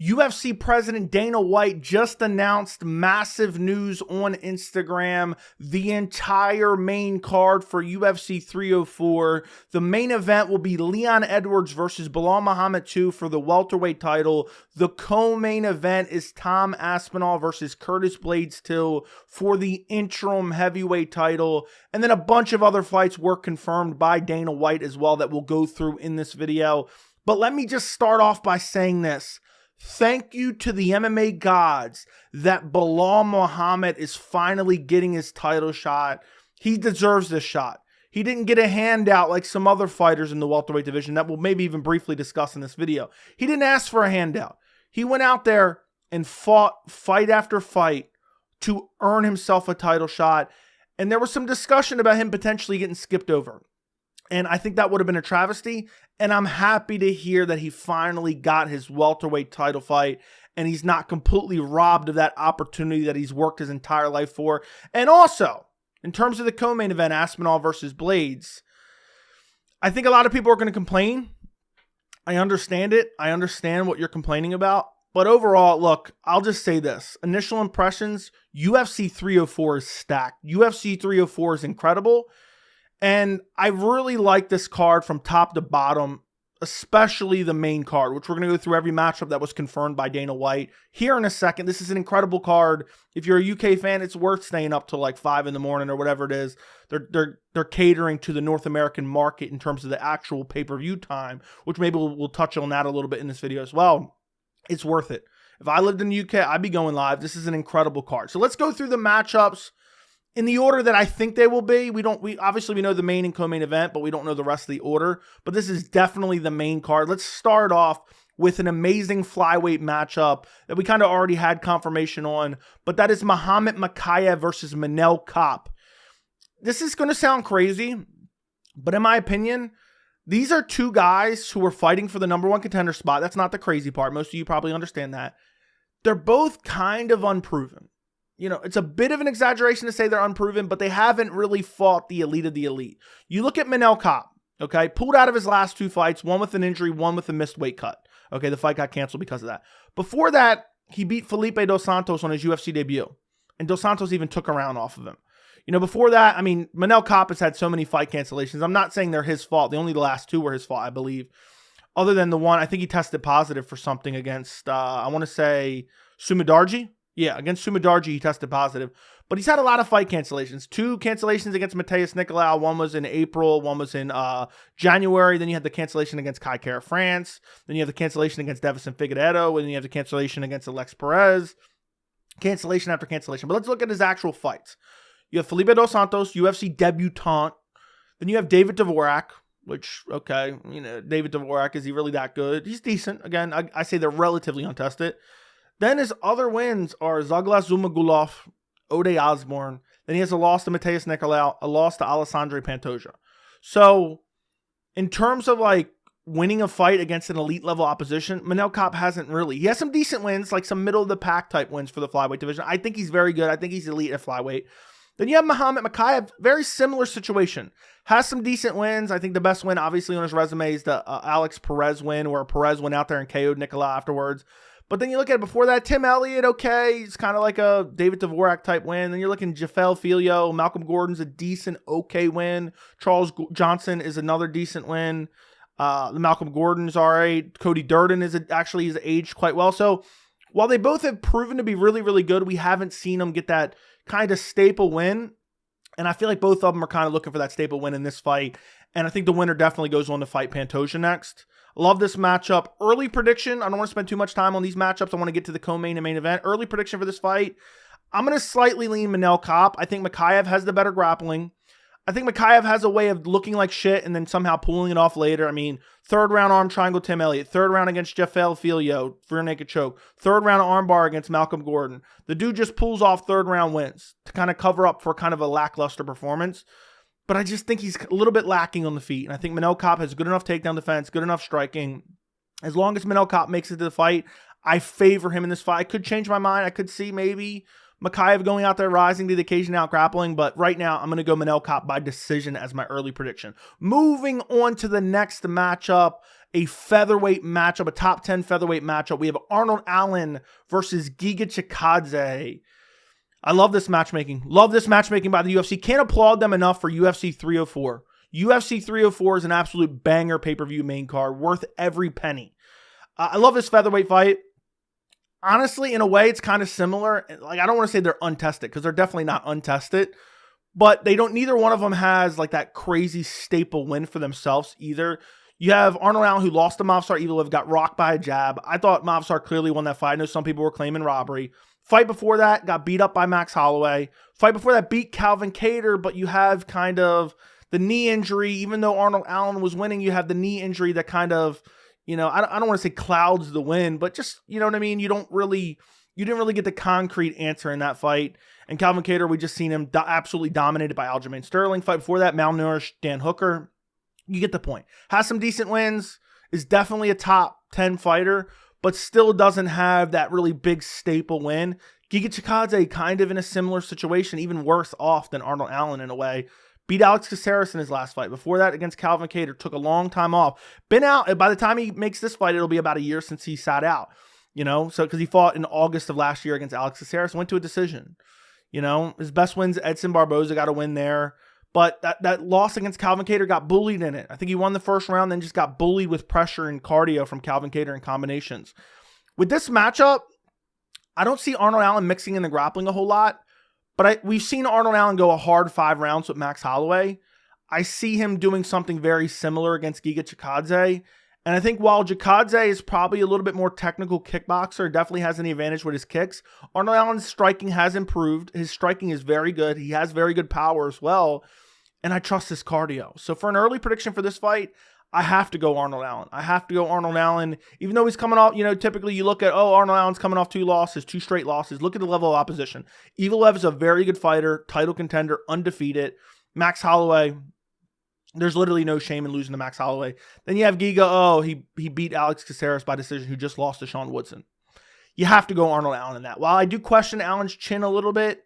UFC President Dana White just announced massive news on Instagram. The entire main card for UFC 304. The main event will be Leon Edwards versus Belal Muhammad 2 for the welterweight title. The co-main event is Tom Aspinall versus Curtis Blaydes 2 for the interim heavyweight title. And then a bunch of other fights were confirmed by Dana White as well that we'll go through in this video. But let me just start off by saying this. Thank you to the MMA gods that Belal Muhammad is finally getting his title shot. He deserves this shot. He didn't get a handout like some other fighters in the welterweight division that we'll maybe even briefly discuss in this video. He didn't ask for a handout. He went out there and fought fight after fight to earn himself a title shot. And there was some discussion about him potentially getting skipped over. And I think that would have been a travesty. And I'm happy to hear that he finally got his welterweight title fight. And he's not completely robbed of that opportunity that he's worked his entire life for. And also, in terms of the co-main event, Aspinall versus Blaydes, I think a lot of people are going to complain. I understand it. I understand what you're complaining about. But overall, look, I'll just say this. Initial impressions, UFC 304 is stacked. UFC 304 is incredible. And I really like this card from top to bottom, especially the main card, which we're going to go through every matchup that was confirmed by Dana White here in a second. This is an incredible card. If you're a UK fan, it's worth staying up till like 5 in the morning or whatever it is. They're catering to the North American market in terms of the actual pay-per-view time, which maybe we'll touch on that a little bit in this video as well. It's worth it. If I lived in the UK, I'd be going live. This is an incredible card. So let's go through the matchups in the order that I think they will be. We obviously know the main and co-main event, but we don't know the rest of the order. But this is definitely the main card. Let's start off with an amazing flyweight matchup that we kind of already had confirmation on, but that is Muhammad Mokaev versus Manel Kape. This is going to sound crazy, but in my opinion, these are two guys who are fighting for the number one contender spot. That's not the crazy part. Most of you probably understand that. They're both kind of unproven. You know, it's a bit of an exaggeration to say they're unproven, but they haven't really fought the elite of the elite. You look at Manel Kape, okay, pulled out of his last two fights, one with an injury, one with a missed weight cut. Okay, the fight got canceled because of that. Before that, he beat Felipe Dos Santos on his UFC debut, and Dos Santos even took a round off of him. You know, before that, I mean, Manel Kape has had so many fight cancellations. I'm not saying they're his fault. The last two were his fault, I believe. Other than the one, I think he tested positive for something against, I want to say, Sumidarji. Yeah, against Sumidarji, he tested positive. But he's had a lot of fight cancellations. 2 cancellations against Matheus Nicolau. One was in April. One was in January. Then you had the cancellation against Kai Kara France. Then you have the cancellation against Davison Figueiredo. And then you have the cancellation against Alex Perez. Cancellation after cancellation. But let's look at his actual fights. You have Felipe Dos Santos, UFC debutant. Then you have David Dvorak, which, okay, you know, David Dvorak, is he really that good? He's decent. Again, I say they're relatively untested. Then his other wins are Zaglas Zumagulov, Ode Osborne. Then he has a loss to Matheus Nicolau, a loss to Alessandro Pantoja. So, in terms of like winning a fight against an elite level opposition, Manel Kape hasn't really. He has some decent wins, like some middle of the pack type wins for the flyweight division. I think he's very good. I think he's elite at flyweight. Then you have Muhammad Mokaev, very similar situation. Has some decent wins. I think the best win, obviously, on his resume is the Alex Perez win, where Perez went out there and KO'd Nicolau afterwards. But then you look at it before that, Tim Elliott, okay. He's kind of like a David Dvorak type win. Then you're looking Jafel Filho. Malcolm Gordon's a decent, okay win. Charles Johnson is another decent win. Malcolm Gordon's all right. Cody Durden is actually he's aged quite well. So while they both have proven to be really, really good, we haven't seen them get that kind of staple win. And I feel like both of them are kind of looking for that staple win in this fight. And I think the winner definitely goes on to fight Pantoja next. Love this matchup. Early prediction. I don't want to spend too much time on these matchups. I want to get to the co-main and main event. Early prediction for this fight. I'm going to slightly lean Manel Kape. I think Mokaev has the better grappling. I think Mokaev has a way of looking like shit and then somehow pulling it off later. I mean, 3rd round arm triangle Tim Elliott. 3rd round against Jafel Filho. Rear naked choke. 3rd round armbar against Malcolm Gordon. The dude just pulls off 3rd round wins to kind of cover up for kind of a lackluster performance. But I just think he's a little bit lacking on the feet. And I think Manel Kape has good enough takedown defense, good enough striking. As long as Manel Kape makes it to the fight, I favor him in this fight. I could change my mind. I could see maybe Mokaev going out there, rising to the occasion, out grappling. But right now, I'm going to go Manel Kape by decision as my early prediction. Moving on to the next matchup. a featherweight matchup, a top 10 featherweight matchup. We have Arnold Allen versus Giga Chikadze. I love this matchmaking. Love this matchmaking by the UFC. Can't applaud them enough for UFC 304. UFC 304 is an absolute banger pay-per-view main card, worth every penny. I love this featherweight fight. Honestly, in a way, it's kind of similar. Like, I don't want to say they're untested, because they're definitely not untested. But neither one of them has like that crazy staple win for themselves either. You have Arnold Allen, who lost to Movsar Evloev, got rocked by a jab. I thought Movsar clearly won that fight. I know some people were claiming robbery. Fight before that, got beat up by Max Holloway. Fight before that, beat Calvin Kattar, but you have kind of the knee injury. Even though Arnold Allen was winning, you have the knee injury that kind of, I don't want to say clouds the win, but just, you know what I mean? You didn't really get the concrete answer in that fight. And Calvin Kattar, we just seen him absolutely dominated by Aljamain Sterling. Fight before that, malnourished Dan Hooker. You get the point. Has some decent wins. Is definitely a top 10 fighter, but still doesn't have that really big staple win. Giga Chikadze kind of in a similar situation, even worse off than Arnold Allen in a way. Beat Alex Caceres in his last fight. Before that, against Calvin Kattar, took a long time off. Been out, by the time he makes this fight, it'll be about a year since he sat out. So because he fought in August of last year against Alex Caceres, went to a decision. His best wins, Edson Barboza got a win there. But that loss against Calvin Kattar got bullied in it. I think he won the first round, then just got bullied with pressure and cardio from Calvin Kattar and combinations. With this matchup, I don't see Arnold Allen mixing in the grappling a whole lot. But we've seen Arnold Allen go a hard 5 rounds with Max Holloway. I see him doing something very similar against Giga Chikadze. And I think while Chikadze is probably a little bit more technical kickboxer, definitely has any advantage with his kicks, Arnold Allen's striking has improved. His striking is very good. He has very good power as well. And I trust his cardio. So for an early prediction for this fight, I have to go Arnold Allen. I have to go Arnold Allen. Even though he's coming off, typically you look at, Arnold Allen's coming off 2 straight losses. Look at the level of opposition. Evloev is a very good fighter, title contender, undefeated. Max Holloway, there's literally no shame in losing to Max Holloway. Then you have Giga. He beat Alex Caceres by decision, who just lost to Sean Woodson. You have to go Arnold Allen in that. While I do question Allen's chin a little bit,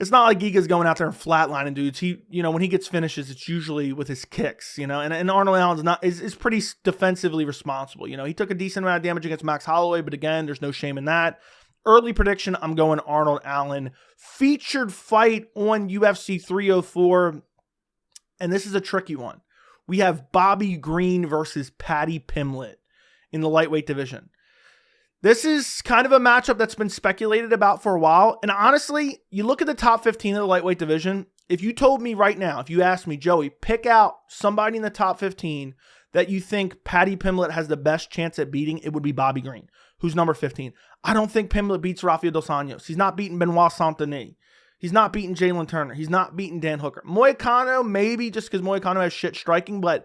it's not like Giga's going out there and flatlining dudes. When he gets finishes, it's usually with his kicks, and Arnold Allen is pretty defensively responsible. He took a decent amount of damage against Max Holloway, but again, there's no shame in that. Early prediction, I'm going Arnold Allen. Featured fight on UFC 304, and this is a tricky one. We have Bobby Green versus Paddy Pimblett in the lightweight division. This is kind of a matchup that's been speculated about for a while. And honestly, you look at the top 15 of the lightweight division. If you told me right now, if you asked me, Joey, pick out somebody in the top 15 that you think Paddy Pimblett has the best chance at beating, it would be Bobby Green, who's number 15. I don't think Pimblett beats Rafael Dos Anjos. He's not beating Benoit Saint-Denis. He's not beating Jalen Turner. He's not beating Dan Hooker. Moicano, maybe just because Moicano has shit striking, but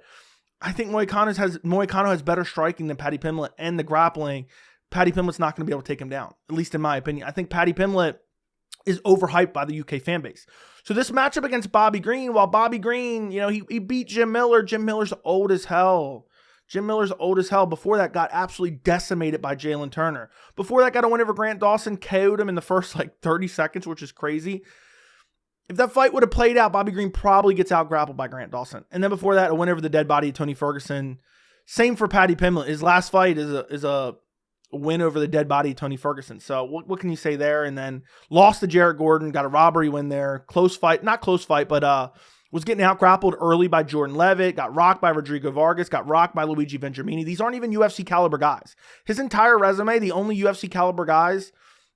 I think Moicano has better striking than Paddy Pimblett, and the grappling. Paddy Pimblett's not going to be able to take him down, at least in my opinion. I think Paddy Pimblett is overhyped by the UK fan base. So this matchup against Bobby Green, while Bobby Green, he beat Jim Miller. Jim Miller's old as hell. Before that, got absolutely decimated by Jalen Turner. Before that, got a win over Grant Dawson, KO'd him in the first 30 seconds, which is crazy. If that fight would have played out, Bobby Green probably gets out grappled by Grant Dawson. And then before that, a win over the dead body of Tony Ferguson. Same for Paddy Pimblett. His last fight is a win over the dead body of Tony Ferguson. So what can you say there? And then lost to Jarrett Gordon, got a robbery win there. Close fight, not close fight, but was getting out grappled early by Jordan Levitt, got rocked by Rodrigo Vargas, got rocked by Luigi Venturini. These aren't even UFC caliber guys. His entire resume, the only UFC caliber guys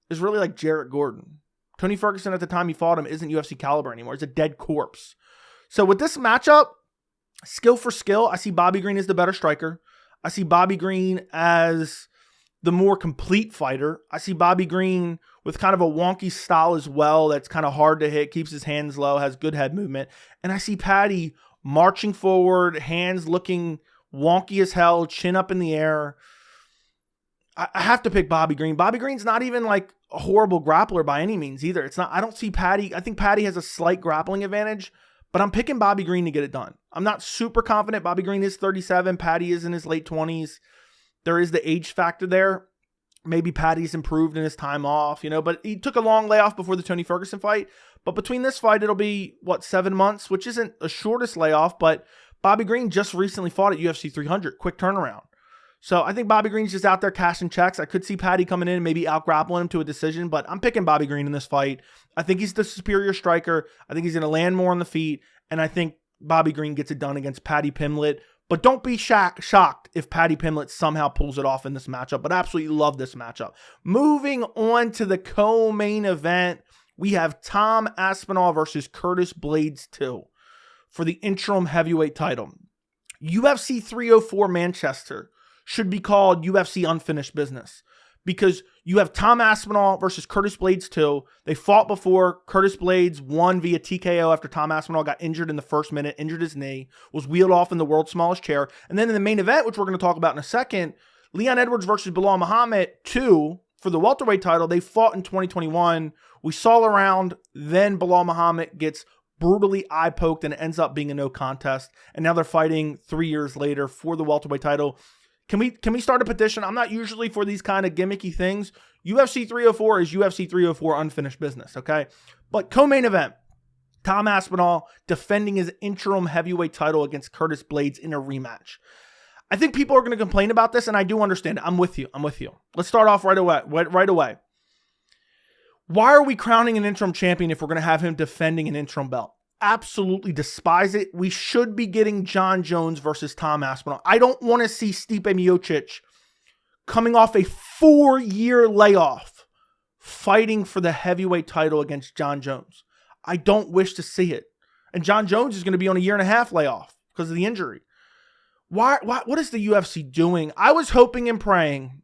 is really like Jarrett Gordon. Tony Ferguson at the time he fought him isn't UFC caliber anymore. He's a dead corpse. So with this matchup, skill for skill, I see Bobby Green as the better striker. I see Bobby Green as the more complete fighter. I see Bobby Green with kind of a wonky style as well that's kind of hard to hit, keeps his hands low, has good head movement. And I see Paddy marching forward, hands looking wonky as hell, chin up in the air. I have to pick Bobby Green. Bobby Green's not even like a horrible grappler by any means either. I don't see Paddy. I think Paddy has a slight grappling advantage, but I'm picking Bobby Green to get it done. I'm not super confident. Bobby Green is 37. Paddy is in his late 20s. There is the age factor there. Maybe Paddy's improved in his time off, but he took a long layoff before the Tony Ferguson fight. But between this fight, it'll be, 7 months, which isn't the shortest layoff, but Bobby Green just recently fought at UFC 300. Quick turnaround. So I think Bobby Green's just out there cashing checks. I could see Paddy coming in and maybe out-grappling him to a decision, but I'm picking Bobby Green in this fight. I think he's the superior striker. I think he's going to land more on the feet, and I think Bobby Green gets it done against Paddy Pimblett. But don't be shocked if Paddy Pimblett somehow pulls it off in this matchup, but absolutely love this matchup. Moving on to the co-main event, we have Tom Aspinall versus Curtis Blaydes 2 for the interim heavyweight title. UFC 304 Manchester should be called UFC Unfinished Business because you have Tom Aspinall versus Curtis Blaydes 2. They fought before. Curtis Blaydes won via TKO after Tom Aspinall got injured in the first minute, injured his knee, was wheeled off in the world's smallest chair. And then in the main event, which we're going to talk about in a second, Leon Edwards versus Belal Muhammad 2 for the welterweight title. They fought in 2021. We saw around. Then Belal Muhammad gets brutally eye-poked and it ends up being a no contest. And now they're fighting 3 years later for the welterweight title. Can we start a petition? I'm not usually for these kind of gimmicky things. UFC 304 is UFC 304 unfinished business, okay? But co-main event, Tom Aspinall defending his interim heavyweight title against Curtis Blaydes in a rematch. I think people are going to complain about this, and I do understand it. I'm with you. Let's start off right away. Why are we crowning an interim champion if we're going to have him defending an interim belt? Absolutely despise it. We should be getting Jon Jones versus Tom Aspinall. I don't want to see Stipe Miocic coming off a 4-year layoff fighting for the heavyweight title against Jon Jones. I don't wish to see it. And Jon Jones is going to be on a 1.5-year layoff because of the injury. What is the UFC doing? I was hoping and praying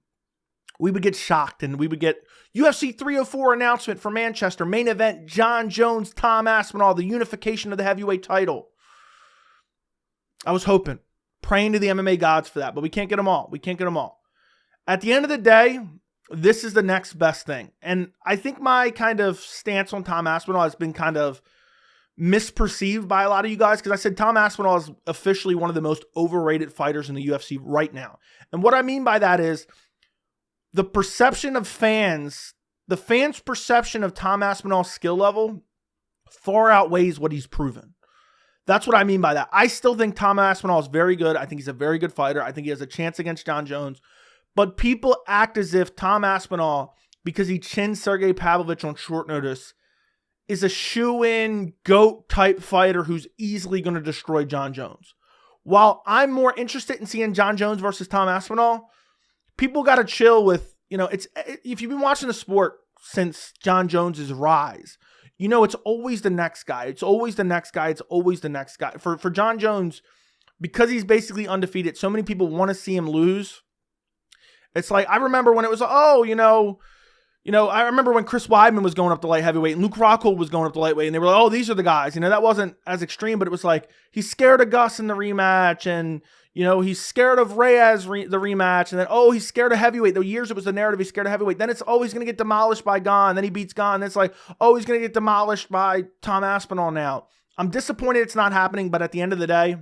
we would get shocked and we would get UFC 304 announcement for Manchester. Main event, Jon Jones, Tom Aspinall, the unification of the heavyweight title. I was hoping, praying to the MMA gods for that, but we can't get them all. At the end of the day, this is the next best thing. And I think my kind of stance on Tom Aspinall has been kind of misperceived by a lot of you guys because I said Tom Aspinall is officially one of the most overrated fighters in the UFC right now. And what I mean by that is the perception of fans, the fans' perception of Tom Aspinall's skill level far outweighs what he's proven. That's what I mean by that. I still think Tom Aspinall is very good. I think he's a very good fighter. I think he has a chance against Jon Jones. But people act as if Tom Aspinall, because he chinned Sergey Pavlovich on short notice, is a shoe-in, GOAT-type fighter who's easily going to destroy Jon Jones. While I'm more interested in seeing Jon Jones versus Tom Aspinall, people got to chill with, if you've been watching the sport since Jon Jones' rise, it's always the next guy. It's always the next guy. For Jon Jones, because he's basically undefeated, so many people want to see him lose. It's like, I remember when it was, I remember when Chris Weidman was going up to light heavyweight and Luke Rockhold was going up to lightweight and they were like, oh, these are the guys. That wasn't as extreme, but it was like, he's scared of Gus in the rematch and, he's scared of Reyes the rematch. And then, he's scared of heavyweight. The years it was the narrative, he's scared of heavyweight. Then it's, he's going to get demolished by Gon. Then he beats Gon. Then it's like, he's going to get demolished by Tom Aspinall now. I'm disappointed it's not happening, but at the end of the day,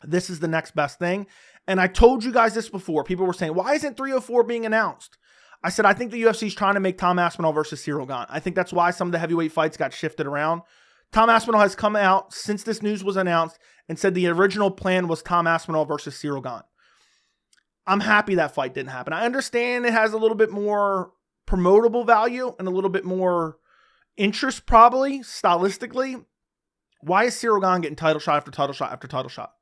this is the next best thing. And I told you guys this before. People were saying, why isn't 304 being announced? I said, I think the UFC is trying to make Tom Aspinall versus Ciryl Gane. I think that's why some of the heavyweight fights got shifted around. Tom Aspinall has come out since this news was announced and said the original plan was Tom Aspinall versus Ciryl Gane. I'm happy that fight didn't happen. I understand it has a little bit more promotable value and a little bit more interest probably, stylistically. Why is Ciryl Gane getting title shot after title shot after title shot?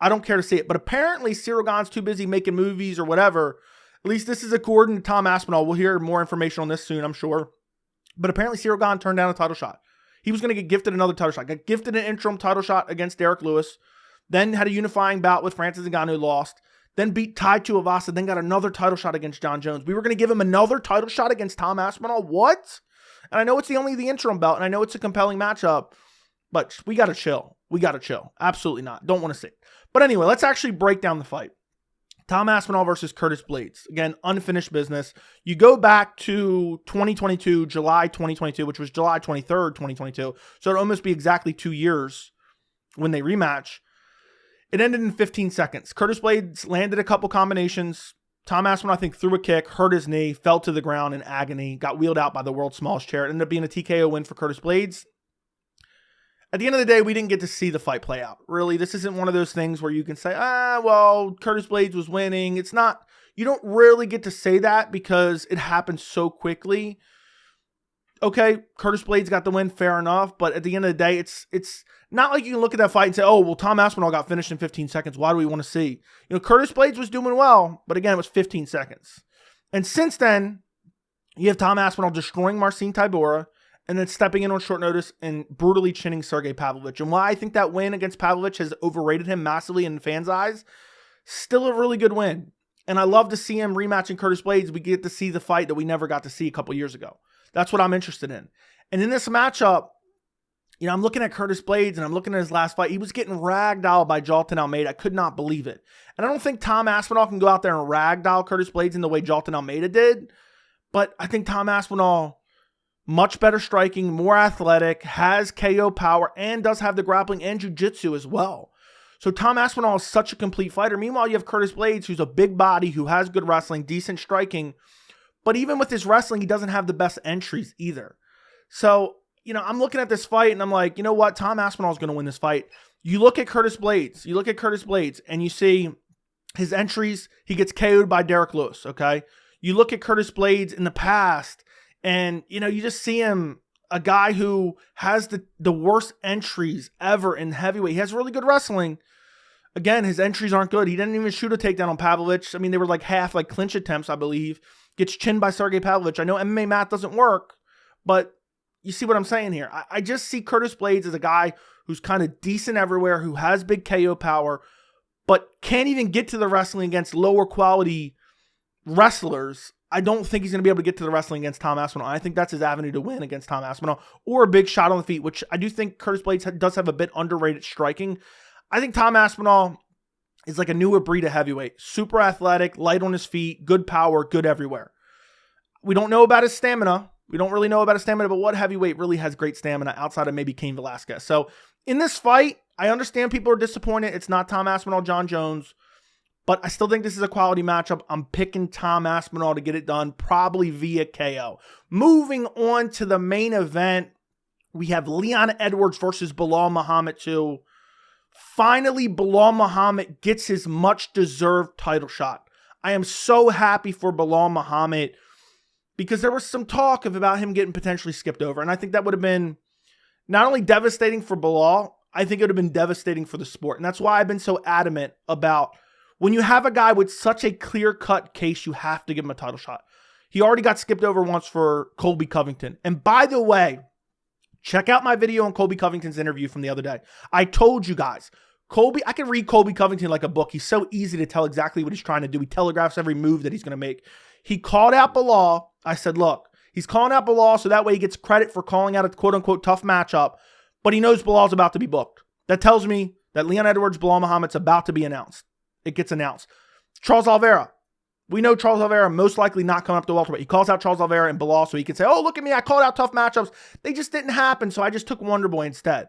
I don't care to see it. But apparently Ciryl Gane's too busy making movies or whatever. At least this is according to Tom Aspinall. We'll hear more information on this soon, I'm sure. But apparently Ciryl Gane turned down a title shot. He was going to get gifted another title shot. Got gifted an interim title shot against Derek Lewis. Then had a unifying bout with Francis Ngannou, lost. Then beat Tai Tuivasa. Then got another title shot against Jon Jones. We were going to give him another title shot against Tom Aspinall. What? And I know it's only the interim belt. And I know it's a compelling matchup. But we got to chill. Absolutely not. Don't want to see it. But anyway, let's actually break down the fight. Tom Aspinall versus Curtis Blaydes. Again, unfinished business. You go back to 2022, July 2022, which was July 23rd, 2022. So it'd almost be exactly 2 years when they rematch. It ended in 15 seconds. Curtis Blaydes landed a couple combinations. Tom Aspinall, I think, threw a kick, hurt his knee, fell to the ground in agony, got wheeled out by the world's smallest chair. It ended up being a TKO win for Curtis Blaydes. at the end of the day, we didn't get to see the fight play out. Really, this isn't one of those things where you can say, well, Curtis Blaydes was winning. It's not, you don't really get to say that because it happened so quickly. Okay, Curtis Blaydes got the win, fair enough. But at the end of the day, it's not like you can look at that fight and say, oh, well, Tom Aspinall got finished in 15 seconds. Why do we want to see? Curtis Blaydes was doing well, but again, it was 15 seconds. And since then, you have Tom Aspinall destroying Marcin Tybura and then stepping in on short notice and brutally chinning Sergey Pavlovich. And while I think that win against Pavlovich has overrated him massively in fans' eyes, still a really good win. And I love to see him rematching Curtis Blaydes. We get to see the fight that we never got to see a couple years ago. That's what I'm interested in. And in this matchup, I'm looking at Curtis Blaydes and I'm looking at his last fight. He was getting ragdolled by Jailton Almeida. I could not believe it. And I don't think Tom Aspinall can go out there and ragdoll Curtis Blaydes in the way Jailton Almeida did. But I think Tom Aspinall, much better striking, more athletic, has KO power, and does have the grappling and jiu-jitsu as well. So Tom Aspinall is such a complete fighter. Meanwhile, you have Curtis Blaydes, who's a big body, who has good wrestling, decent striking. But even with his wrestling, he doesn't have the best entries either. So, I'm looking at this fight and I'm like, you know what? Tom Aspinall is going to win this fight. You look at Curtis Blaydes, and you see his entries. He gets KO'd by Derek Lewis, okay? You look at Curtis Blaydes in the past, and, you just see him, a guy who has the worst entries ever in heavyweight. He has really good wrestling. Again, his entries aren't good. He didn't even shoot a takedown on Pavlovich. I mean, they were like half clinch attempts, I believe. Gets chinned by Sergey Pavlovich. I know MMA math doesn't work, but you see what I'm saying here. I just see Curtis Blaydes as a guy who's kind of decent everywhere, who has big KO power, but can't even get to the wrestling against lower quality wrestlers. I don't think he's going to be able to get to the wrestling against Tom Aspinall. I think that's his avenue to win against Tom Aspinall, or a big shot on the feet, which I do think Curtis Blaydes does have a bit underrated striking. I think Tom Aspinall is like a newer breed of heavyweight. Super athletic, light on his feet, good power, good everywhere. We don't know about his stamina. We don't really know about his stamina, but what heavyweight really has great stamina outside of maybe Cain Velasquez? So in this fight, I understand people are disappointed. It's not Tom Aspinall, John Jones, but I still think this is a quality matchup. I'm picking Tom Aspinall to get it done, probably via KO. Moving on to the main event, we have Leon Edwards versus Belal Muhammad 2. Finally, Belal Muhammad gets his much-deserved title shot. I am so happy for Belal Muhammad because there was some talk about him getting potentially skipped over. And I think that would have been not only devastating for Belal, I think it would have been devastating for the sport. And that's why I've been so adamant about when you have a guy with such a clear-cut case, you have to give him a title shot. He already got skipped over once for Colby Covington. And by the way, check out my video on Colby Covington's interview from the other day. I told you guys, I can read Colby Covington like a book. He's so easy to tell exactly what he's trying to do. He telegraphs every move that he's going to make. He called out Belal. I said, look, he's calling out Belal so that way he gets credit for calling out a quote-unquote tough matchup, but he knows Belal's about to be booked. That tells me that Leon Edwards, Belal Muhammad's about to be announced. It gets announced. Charles Oliveira. We know Charles Oliveira most likely not coming up to welterweight. He calls out Charles Oliveira and Belal so he can say, oh, look at me, I called out tough matchups. They just didn't happen, so I just took Wonderboy instead.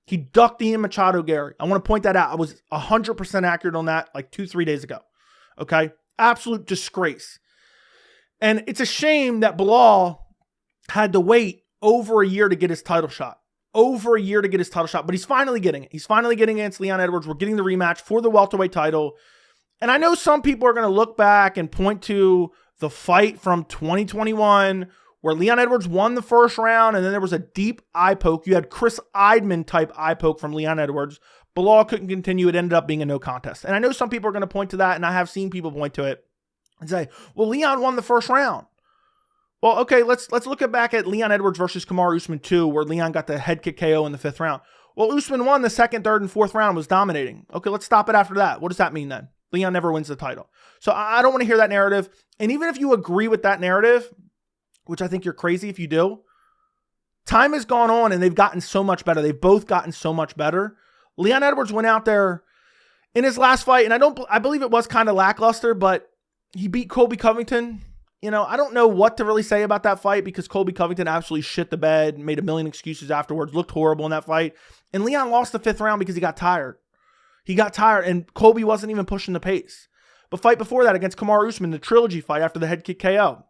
He ducked Ian Machado Gary. I want to point that out. I was 100% accurate on that like 2-3 days ago. Okay? Absolute disgrace. And it's a shame that Belal had to wait over a year to get his title shot. But he's finally getting it. He's finally getting against Leon Edwards. We're getting the rematch for the welterweight title. And I know some people are going to look back and point to the fight from 2021 where Leon Edwards won the first round and then there was a deep eye poke. You had Chris Idman type eye poke from Leon Edwards. Belal couldn't continue. It ended up being a no contest. And I know some people are going to point to that, and I have seen people point to it and say, well, Leon won the first round. Well, okay, let's look back at Leon Edwards versus Kamaru Usman 2, where Leon got the head kick KO in the 5th round. Well, Usman won the 2nd, 3rd, and 4th round, was dominating. Okay, let's stop it after that. What does that mean then? Leon never wins the title. So I don't want to hear that narrative. And even if you agree with that narrative, which I think you're crazy if you do, time has gone on and they've gotten so much better. They've both gotten so much better. Leon Edwards went out there in his last fight, and I believe it was kind of lackluster, but he beat Colby Covington. I don't know what to really say about that fight because Colby Covington absolutely shit the bed, made a million excuses afterwards, looked horrible in that fight. And Leon lost the 5th round because he got tired. And Colby wasn't even pushing the pace. But fight before that against Kamaru Usman, the trilogy fight after the head kick KO,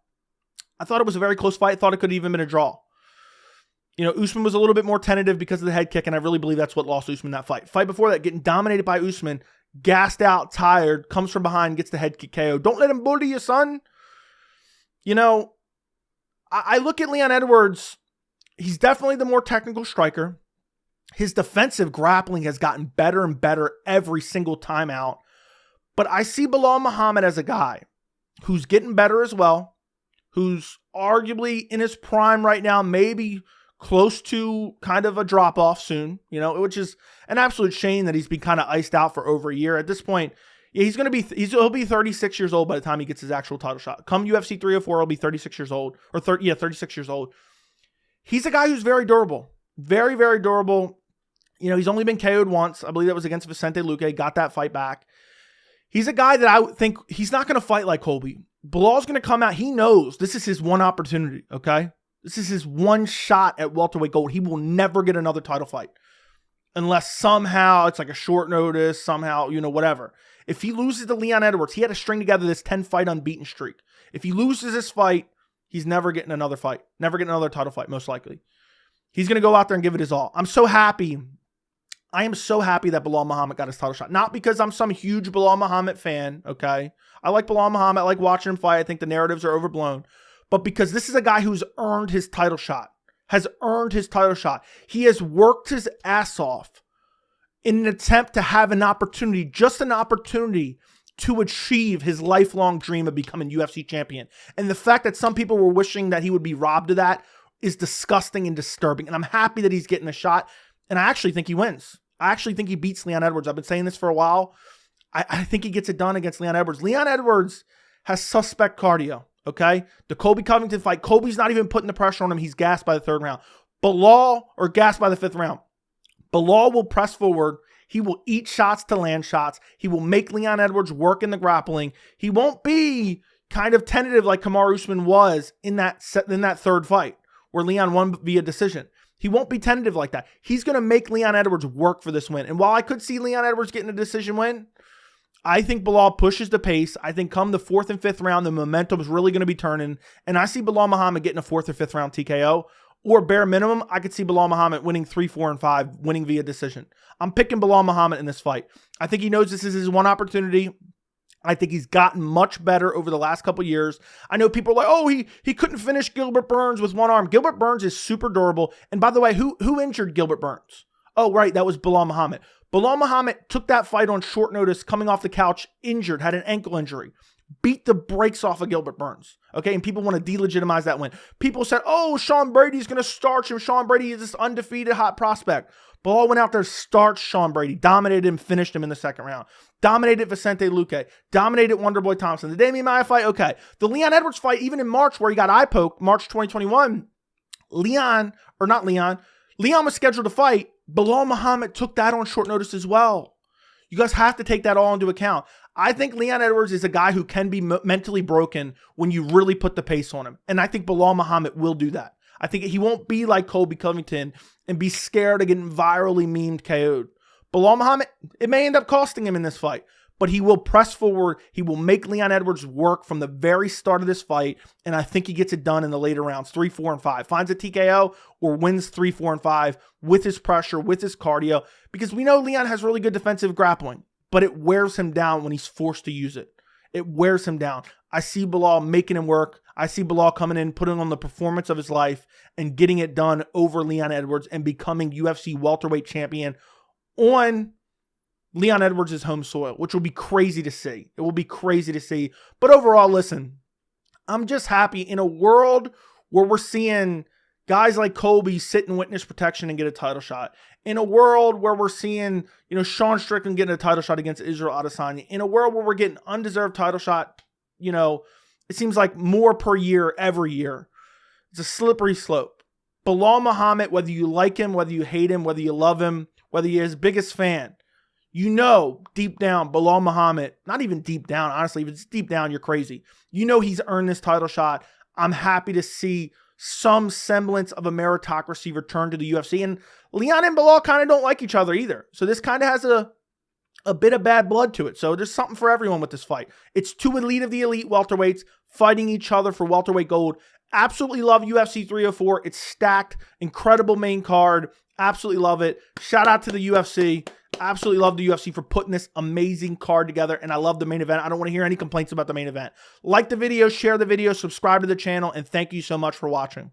I thought it was a very close fight. I thought it could have even been a draw. You know, Usman was a little bit more tentative because of the head kick, and I really believe that's what lost Usman that fight. Fight before that, getting dominated by Usman, gassed out, tired, comes from behind, gets the head kick KO. Don't let him bully you, son. You know, I look at Leon Edwards. He's definitely the more technical striker. His defensive grappling has gotten better and better every single time out. But I see Belal Muhammad as a guy who's getting better as well, who's arguably in his prime right now, maybe close to kind of a drop-off soon, you know, which is an absolute shame that he's been kind of iced out for over a year. At this point, yeah, he'll be 36 years old by the time he gets his actual title shot. Come UFC 304, he'll be 36 years old, or 36 years old. He's a guy who's very durable, very, very durable. You know, he's only been KO'd once. I believe that was against Vicente Luque, got that fight back. He's a guy that I would think he's not going to fight like Colby. Belal's going to come out. He knows this is his one opportunity, okay? This is his one shot at welterweight gold. He will never get another title fight unless somehow it's like a short notice, somehow, you know, whatever. If he loses to Leon Edwards, he had to string together this 10-fight unbeaten streak. If he loses this fight, he's never getting another fight, never getting another title fight, most likely. He's going to go out there and give it his all. I'm so happy. I am so happy that Belal Muhammad got his title shot. Not because I'm some huge Belal Muhammad fan, okay? I like Belal Muhammad. I like watching him fight. I think the narratives are overblown. But because this is a guy who's earned his title shot, has earned his title shot. He has worked his ass off in an attempt to have an opportunity, just an opportunity to achieve his lifelong dream of becoming UFC champion. And the fact that some people were wishing that he would be robbed of that is disgusting and disturbing. And I'm happy that he's getting a shot. And I actually think he wins. I actually think he beats Leon Edwards. I've been saying this for a while. I think he gets it done against Leon Edwards. Leon Edwards has suspect cardio, okay? The Colby Covington fight, Colby's not even putting the pressure on him. He's gassed by the third round. Belal, or gassed by the fifth round. Belal will press forward. He will eat shots to land shots. He will make Leon Edwards work in the grappling. He won't be kind of tentative like Kamaru Usman was in that third fight where Leon won via decision. He won't be tentative like that. He's going to make Leon Edwards work for this win. And while I could see Leon Edwards getting a decision win, I think Belal pushes the pace. I think come the fourth and fifth round, the momentum is really going to be turning. And I see Belal Muhammad getting a fourth or fifth round TKO. Or bare minimum, I could see Belal Muhammad winning 3, 4, and 5, winning via decision. I'm picking Belal Muhammad in this fight. I think he knows this is his one opportunity. I think he's gotten much better over the last couple years. I know people are like, oh, he couldn't finish Gilbert Burns with one arm. Gilbert Burns is super durable. And by the way, who injured Gilbert Burns? Oh, right, that was Belal Muhammad. Belal Muhammad took that fight on short notice, coming off the couch, injured, had an ankle injury. Beat the brakes off of Gilbert Burns. Okay, and people want to delegitimize that win. People said, oh, Sean Brady's going to starch him. Sean Brady is this undefeated hot prospect. Belal went out there, starched Sean Brady, dominated him, finished him in the second round. Dominated Vicente Luque. Dominated Wonderboy Thompson. The Damian Maia fight, okay. The Leon Edwards fight, even in March, where he got eye poked, March 2021, Leon was scheduled to fight. Belal Muhammad took that on short notice as well. You guys have to take that all into account. I think Leon Edwards is a guy who can be mentally broken when you really put the pace on him. And I think Belal Muhammad will do that. I think he won't be like Colby Covington and be scared of getting virally memed KO'd. Belal Muhammad, it may end up costing him in this fight, but he will press forward. He will make Leon Edwards work from the very start of this fight, and I think he gets it done in the later rounds, 3, 4, and 5. Finds a TKO or wins 3, 4, and 5 with his pressure, with his cardio, because we know Leon has really good defensive grappling, but it wears him down when he's forced to use it. It wears him down. I see Belal making him work. I see Belal coming in, putting on the performance of his life, and getting it done over Leon Edwards and becoming UFC welterweight champion on Leon Edwards' home soil, which will be crazy to see. It will be crazy to see. But overall, listen, I'm just happy in a world where we're seeing guys like Colby sit in witness protection and get a title shot. In a world where we're seeing, Sean Strickland getting a title shot against Israel Adesanya. In a world where we're getting undeserved title shot, it seems like more per year, every year. It's a slippery slope. Belal Muhammad, whether you like him, whether you hate him, whether you love him, whether you're his biggest fan, deep down, Belal Muhammad, not even deep down, honestly, if it's deep down, you're crazy. He's earned this title shot. I'm happy to see some semblance of a meritocracy return to the UFC. And Leon and Belal kind of don't like each other either. So this kind of has a bit of bad blood to it. So there's something for everyone with this fight. It's two elite of the elite welterweights fighting each other for welterweight gold. Absolutely love UFC 304. It's stacked. Incredible main card. Absolutely love it. Shout out to the UFC. Absolutely love the UFC for putting this amazing card together, and I love the main event. I don't want to hear any complaints about the main event. Like the video, share the video, subscribe to the channel, and thank you so much for watching.